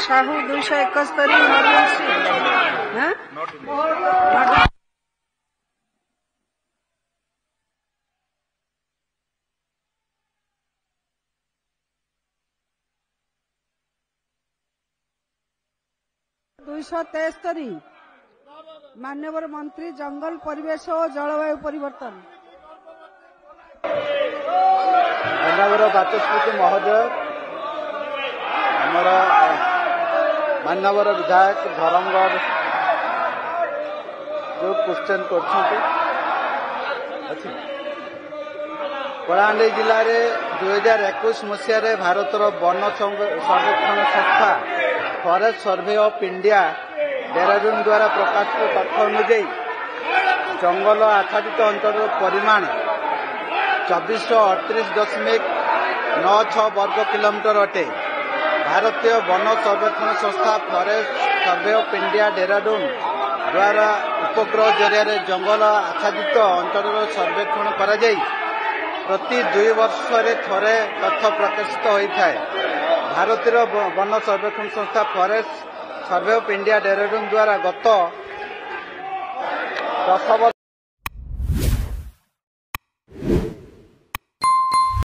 Sahu 271 model माननीय मंत्री जंगल परिवेश और जलवायु परिवर्तन माननीय बाचस्पति महोदय आमर माननीय विधायक धरमगढ़ जो क्वेश्चन कर कलाहांडी जिले में 2021 मसीह भारतर वन सर्वेक्षण संस्था forest survey of India Dehradun द्वारा प्रकाशित तथ्य अनुଯାयी जंगल आच्छादित अंचल परिमाण 2438.96 वर्ग किलोमीटर अटे। भारतीय वन सर्वेक्षण संस्था forest survey of India Dehradun द्वारा उपग्रह जरिया जंगल आच्छादित अंचल सर्वेक्षण कर प्रति 2 वर्ष थरे तथ्य प्रकाशित होता है। भारतीय वन सर्वेक्षण संस्था forest survey of India Dehradun द्वारा गत 10 वर्ष